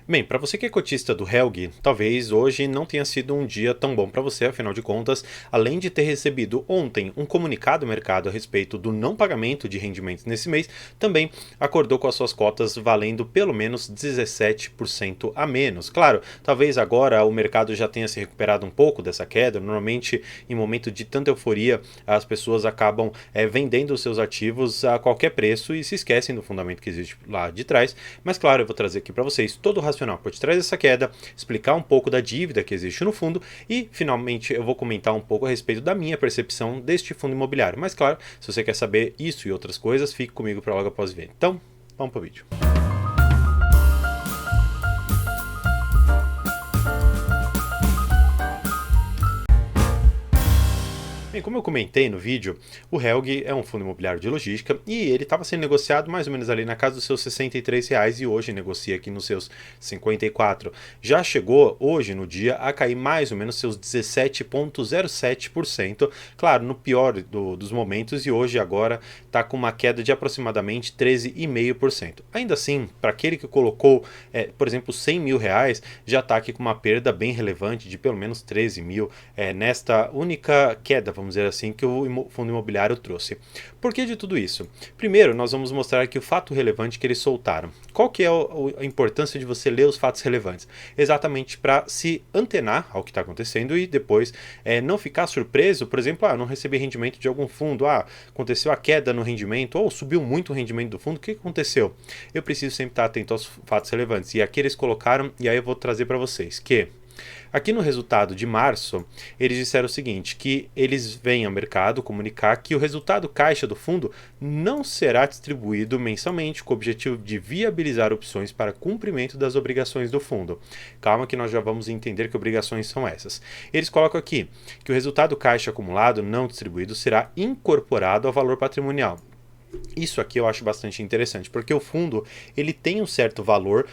Bem, para você que é cotista do Helg, talvez hoje não tenha sido um dia tão bom para você, afinal de contas, além de ter recebido ontem um comunicado do mercado a respeito do não pagamento de rendimentos nesse mês, também acordou com as suas cotas valendo pelo menos 17% a menos. Claro, talvez agora o mercado já tenha se recuperado um pouco dessa queda. Normalmente, em momento de tanta euforia, as pessoas acabam vendendo os seus ativos a qualquer preço e se esquecem do fundamento que existe lá de trás. Mas claro, eu vou trazer aqui para vocês todo o racional por trás dessa queda, explicar um pouco da dívida que existe no fundo e, finalmente, eu vou comentar um pouco a respeito da minha percepção deste fundo imobiliário. Mas claro, se você quer saber isso e outras coisas, fique comigo para logo após ver. Então, vamos para o vídeo. Bem, como eu comentei no vídeo, o Helg é um fundo imobiliário de logística e ele estava sendo negociado mais ou menos ali na casa dos seus R$ 63 e hoje negocia aqui nos seus 54. Já chegou hoje no dia a cair mais ou menos seus 17,07%, claro, no pior dos momentos, e hoje agora está com uma queda de aproximadamente 13,5%. Ainda assim, para aquele que colocou, por exemplo, R$ 100 mil, já está aqui com uma perda bem relevante de pelo menos 13 mil nesta única queda, vamos dizer assim, que o fundo imobiliário trouxe. Por que de tudo isso? Primeiro, nós vamos mostrar aqui o fato relevante que eles soltaram. Qual que é a importância de você ler os fatos relevantes? Exatamente para se antenar ao que está acontecendo e depois não ficar surpreso, por exemplo, não recebi rendimento de algum fundo, aconteceu a queda no rendimento, ou subiu muito o rendimento do fundo, o que aconteceu? Eu preciso sempre estar atento aos fatos relevantes. E aqui eles colocaram, e aí eu vou trazer para vocês, que aqui no resultado de março, eles disseram o seguinte, que eles vêm ao mercado comunicar que o resultado caixa do fundo não será distribuído mensalmente com o objetivo de viabilizar opções para cumprimento das obrigações do fundo. Calma que nós já vamos entender que obrigações são essas. Eles colocam aqui que o resultado caixa acumulado não distribuído será incorporado ao valor patrimonial. Isso aqui eu acho bastante interessante, porque o fundo ele tem um certo valor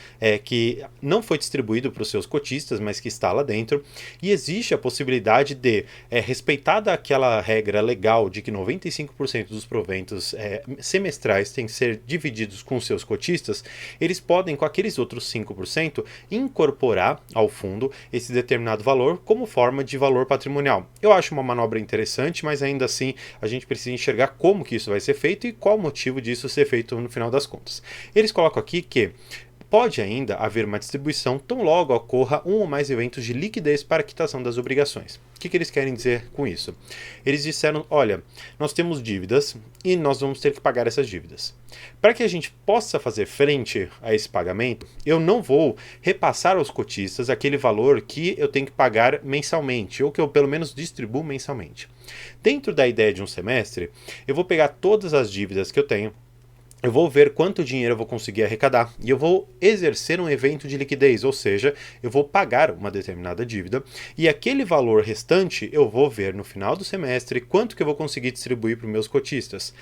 que não foi distribuído para os seus cotistas, mas que está lá dentro, e existe a possibilidade de, respeitada aquela regra legal de que 95% dos proventos semestrais têm que ser divididos com os seus cotistas, eles podem, com aqueles outros 5%, incorporar ao fundo esse determinado valor como forma de valor patrimonial. Eu acho uma manobra interessante, mas ainda assim a gente precisa enxergar como que isso vai ser feito e qual o motivo disso ser feito no final das contas. Eles colocam aqui que pode ainda haver uma distribuição tão logo ocorra um ou mais eventos de liquidez para quitação das obrigações. O que eles querem dizer com isso? Eles disseram, olha, nós temos dívidas e nós vamos ter que pagar essas dívidas. Para que a gente possa fazer frente a esse pagamento, eu não vou repassar aos cotistas aquele valor que eu tenho que pagar mensalmente, ou que eu pelo menos distribuo mensalmente. Dentro da ideia de um semestre, eu vou pegar todas as dívidas que eu tenho, eu vou ver quanto dinheiro eu vou conseguir arrecadar e eu vou exercer um evento de liquidez, ou seja, eu vou pagar uma determinada dívida e aquele valor restante eu vou ver no final do semestre quanto que eu vou conseguir distribuir para os meus cotistas.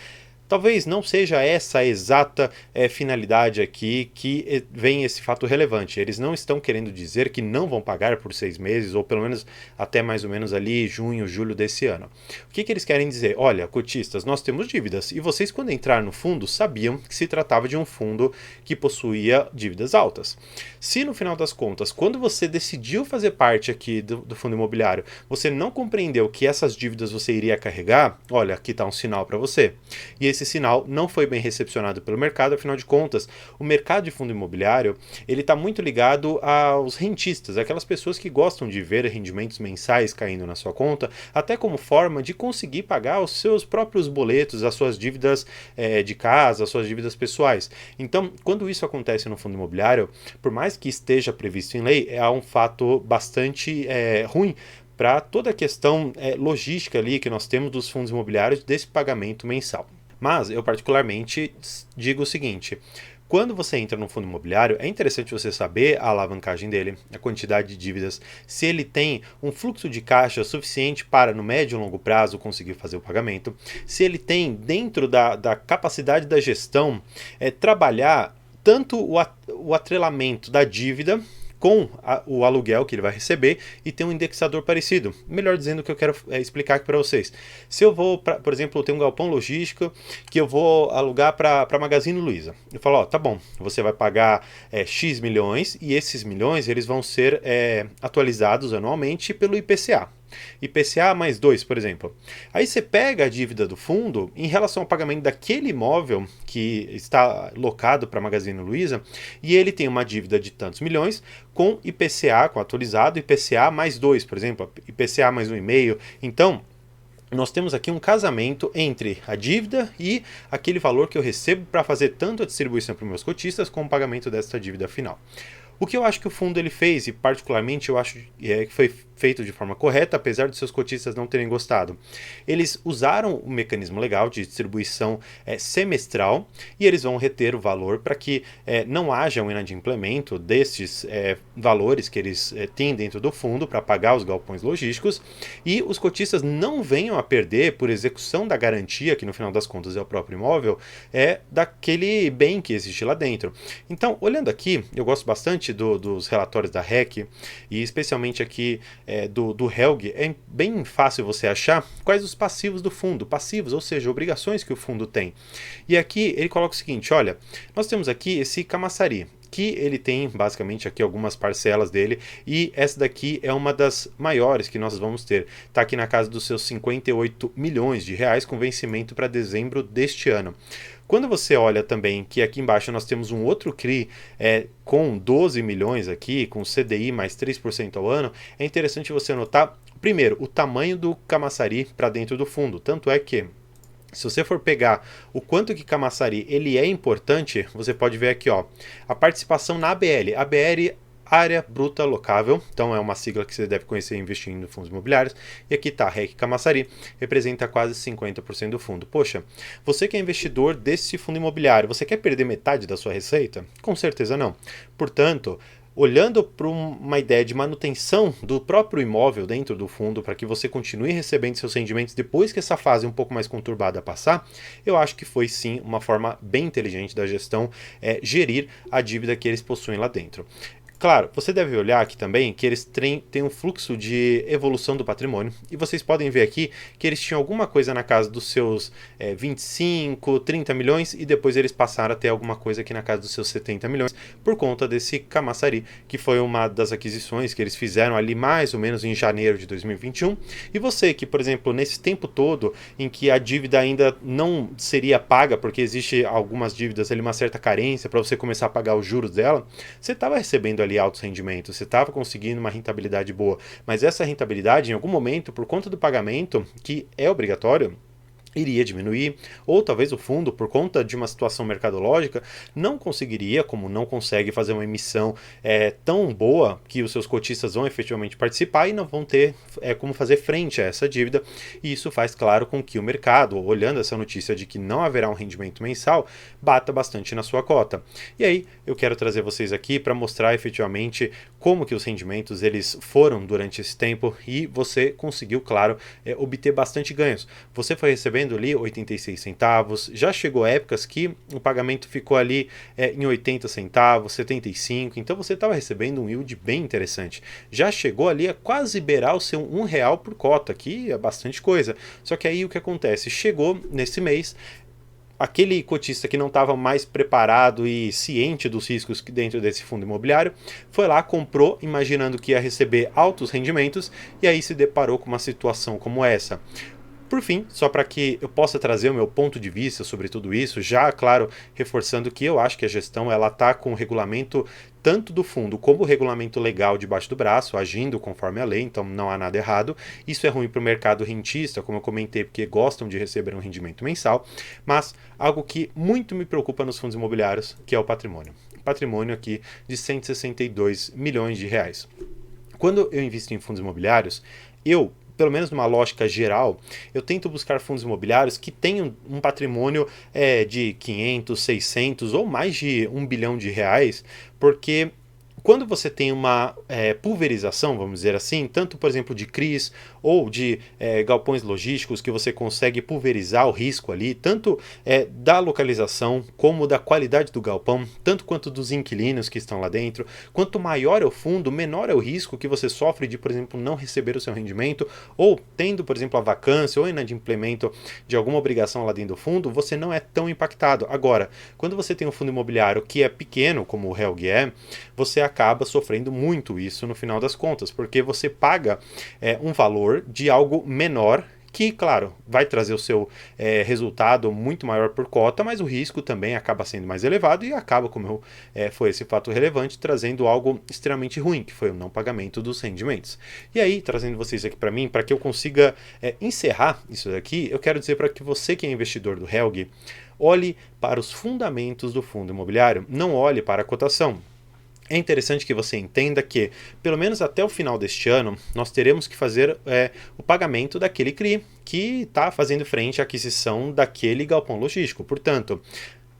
Talvez não seja essa a exata finalidade aqui que vem esse fato relevante. Eles não estão querendo dizer que não vão pagar por 6 meses, ou pelo menos até mais ou menos ali junho, julho desse ano. O que eles querem dizer? Olha, cotistas, nós temos dívidas, e vocês quando entraram no fundo sabiam que se tratava de um fundo que possuía dívidas altas. Se no final das contas, quando você decidiu fazer parte aqui do fundo imobiliário, você não compreendeu que essas dívidas você iria carregar, olha, aqui está um sinal para você. E esse sinal não foi bem recepcionado pelo mercado, afinal de contas, o mercado de fundo imobiliário ele está muito ligado aos rentistas, aquelas pessoas que gostam de ver rendimentos mensais caindo na sua conta, até como forma de conseguir pagar os seus próprios boletos, as suas dívidas de casa, as suas dívidas pessoais. Então, quando isso acontece no fundo imobiliário, por mais que esteja previsto em lei, é um fato bastante ruim para toda a questão logística ali que nós temos dos fundos imobiliários desse pagamento mensal. Mas eu particularmente digo o seguinte, quando você entra no fundo imobiliário, é interessante você saber a alavancagem dele, a quantidade de dívidas, se ele tem um fluxo de caixa suficiente para, no médio e longo prazo, conseguir fazer o pagamento, se ele tem, dentro da capacidade da gestão, trabalhar tanto o atrelamento da dívida com o aluguel que ele vai receber e tem um indexador parecido. Melhor dizendo, o que eu quero explicar aqui para vocês. Se eu vou, por exemplo, ter um galpão logístico que eu vou alugar para a Magazine Luiza. Eu falo, ó, tá bom, você vai pagar X milhões e esses milhões eles vão ser atualizados anualmente pelo IPCA. IPCA mais 2, por exemplo. Aí você pega a dívida do fundo em relação ao pagamento daquele imóvel que está locado para a Magazine Luiza e ele tem uma dívida de tantos milhões com IPCA, com atualizado IPCA mais 2, por exemplo, IPCA mais 1,5. Então, nós temos aqui um casamento entre a dívida e aquele valor que eu recebo para fazer tanto a distribuição para os meus cotistas como o pagamento dessa dívida final. O que eu acho que o fundo ele fez, e particularmente eu acho que foi feito de forma correta, apesar dos seus cotistas não terem gostado. Eles usaram o mecanismo legal de distribuição semestral e eles vão reter o valor para que não haja um inadimplemento destes valores que eles têm dentro do fundo para pagar os galpões logísticos e os cotistas não venham a perder por execução da garantia, que no final das contas é o próprio imóvel, daquele bem que existe lá dentro. Então, olhando aqui, eu gosto bastante dos relatórios da REC e especialmente aqui do Helg, é bem fácil você achar quais os passivos do fundo, passivos, ou seja, obrigações que o fundo tem. E aqui ele coloca o seguinte, olha, nós temos aqui esse Camaçari, que ele tem basicamente aqui algumas parcelas dele e essa daqui é uma das maiores que nós vamos ter. Está aqui na casa dos seus 58 milhões de reais com vencimento para dezembro deste ano. Quando você olha também que aqui embaixo nós temos um outro CRI com 12 milhões aqui, com CDI mais 3% ao ano, é interessante você notar, primeiro, o tamanho do Camaçari para dentro do fundo. Tanto é que, se você for pegar o quanto que Camaçari ele é importante, você pode ver aqui, ó, a participação na ABL. ABL, Área Bruta Locável, então é uma sigla que você deve conhecer investindo em fundos imobiliários. E aqui está, REC Camaçari, representa quase 50% do fundo. Poxa, você que é investidor desse fundo imobiliário, você quer perder metade da sua receita? Com certeza não. Portanto, olhando para uma ideia de manutenção do próprio imóvel dentro do fundo, para que você continue recebendo seus rendimentos depois que essa fase um pouco mais conturbada passar, eu acho que foi sim uma forma bem inteligente da gestão gerir a dívida que eles possuem lá dentro. Claro, você deve olhar aqui também que eles têm um fluxo de evolução do patrimônio e vocês podem ver aqui que eles tinham alguma coisa na casa dos seus 25, 30 milhões e depois eles passaram a ter alguma coisa aqui na casa dos seus 70 milhões por conta desse Camaçari, que foi uma das aquisições que eles fizeram ali mais ou menos em janeiro de 2021. E você que, por exemplo, nesse tempo todo em que a dívida ainda não seria paga, porque existe algumas dívidas ali, uma certa carência para você começar a pagar os juros dela, você estava recebendo ali altos rendimentos, você estava conseguindo uma rentabilidade boa, mas essa rentabilidade em algum momento, por conta do pagamento, que é obrigatório, iria diminuir, ou talvez o fundo, por conta de uma situação mercadológica, não conseguiria, como não consegue fazer uma emissão tão boa que os seus cotistas vão efetivamente participar e não vão ter como fazer frente a essa dívida, e isso faz claro com que o mercado, olhando essa notícia de que não haverá um rendimento mensal, bata bastante na sua cota. E aí eu quero trazer vocês aqui para mostrar efetivamente como que os rendimentos eles foram durante esse tempo e você conseguiu, claro, obter bastante ganhos. Você foi recebendo ali 86 centavos, já chegou épocas que o pagamento ficou ali em 80 centavos, 75, então você estava recebendo um yield bem interessante. Já chegou ali a quase beirar o seu R$1 por cota, que é bastante coisa. Só que aí o que acontece? Chegou nesse mês, aquele cotista que não estava mais preparado e ciente dos riscos dentro desse fundo imobiliário, foi lá, comprou, imaginando que ia receber altos rendimentos, e aí se deparou com uma situação como essa. Por fim, só para que eu possa trazer o meu ponto de vista sobre tudo isso, já, claro, reforçando que eu acho que a gestão ela está com o regulamento tanto do fundo como o regulamento legal debaixo do braço, agindo conforme a lei, então não há nada errado. Isso é ruim para o mercado rentista, como eu comentei, porque gostam de receber um rendimento mensal, mas algo que muito me preocupa nos fundos imobiliários, que é o patrimônio. Patrimônio aqui de 162 milhões de reais. Quando eu invisto em fundos imobiliários, pelo menos numa lógica geral, eu tento buscar fundos imobiliários que tenham um patrimônio de 500, 600 ou mais de 1 bilhão de reais, porque quando você tem uma pulverização, vamos dizer assim, tanto, por exemplo, de CRIs ou de galpões logísticos, que você consegue pulverizar o risco ali, tanto da localização como da qualidade do galpão, tanto quanto dos inquilinos que estão lá dentro, quanto maior é o fundo, menor é o risco que você sofre de, por exemplo, não receber o seu rendimento, ou tendo, por exemplo, a vacância ou inadimplemento de alguma obrigação lá dentro do fundo, você não é tão impactado. Agora, quando você tem um fundo imobiliário que é pequeno, como o Helg é, você acaba sofrendo muito isso no final das contas, porque você paga um valor de algo menor que, claro, vai trazer o seu resultado muito maior por cota, mas o risco também acaba sendo mais elevado e acaba, como foi esse fato relevante, trazendo algo extremamente ruim, que foi o não pagamento dos rendimentos. E aí, trazendo vocês aqui para mim, para que eu consiga encerrar isso daqui, eu quero dizer para que você que é investidor do Helg, olhe para os fundamentos do fundo imobiliário, não olhe para a cotação. É interessante que você entenda que, pelo menos até o final deste ano, nós teremos que fazer o pagamento daquele CRI que está fazendo frente à aquisição daquele galpão logístico. Portanto,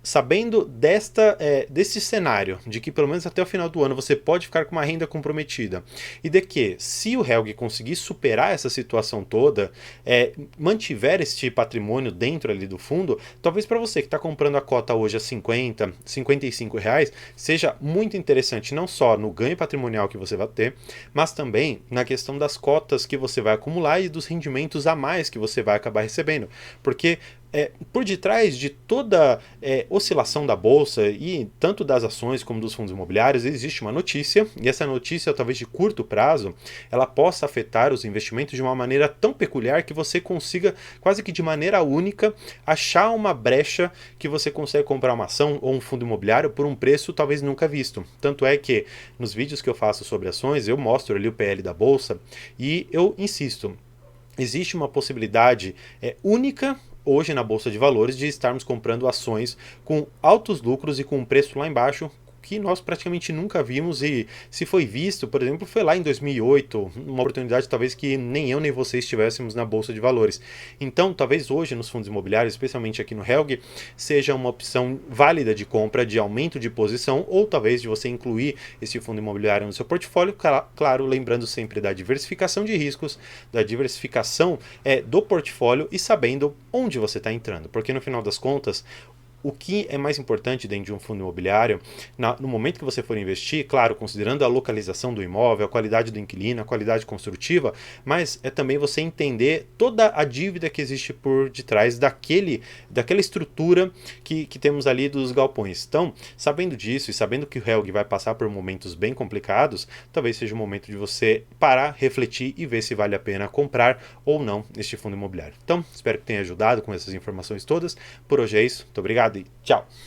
sabendo desse cenário, de que pelo menos até o final do ano você pode ficar com uma renda comprometida, e de que se o Helg conseguir superar essa situação toda, mantiver este patrimônio dentro ali do fundo, talvez para você que está comprando a cota hoje a 50, 55 reais, seja muito interessante não só no ganho patrimonial que você vai ter, mas também na questão das cotas que você vai acumular e dos rendimentos a mais que você vai acabar recebendo, porque por detrás de toda oscilação da bolsa e tanto das ações como dos fundos imobiliários existe uma notícia, e essa notícia, talvez de curto prazo, ela possa afetar os investimentos de uma maneira tão peculiar que você consiga, quase que de maneira única, achar uma brecha que você consegue comprar uma ação ou um fundo imobiliário por um preço talvez nunca visto. Tanto é que nos vídeos que eu faço sobre ações, eu mostro ali o PL da bolsa e eu insisto, existe uma possibilidade única hoje na Bolsa de Valores de estarmos comprando ações com altos lucros e com um preço lá embaixo que nós praticamente nunca vimos, e se foi visto, por exemplo, foi lá em 2008, uma oportunidade talvez que nem eu nem você estivéssemos na Bolsa de Valores. Então, talvez hoje nos fundos imobiliários, especialmente aqui no Helg, seja uma opção válida de compra, de aumento de posição, ou talvez de você incluir esse fundo imobiliário no seu portfólio, claro, lembrando sempre da diversificação de riscos, da diversificação do portfólio e sabendo onde você está entrando, porque no final das contas, o que é mais importante dentro de um fundo imobiliário, no momento que você for investir, claro, considerando a localização do imóvel, a qualidade do inquilino, a qualidade construtiva, mas é também você entender toda a dívida que existe por detrás daquela estrutura que temos ali dos galpões. Então, sabendo disso e sabendo que o Helg vai passar por momentos bem complicados, talvez seja o momento de você parar, refletir e ver se vale a pena comprar ou não este fundo imobiliário. Então, espero que tenha ajudado com essas informações todas. Por hoje é isso. Muito obrigado e tchau!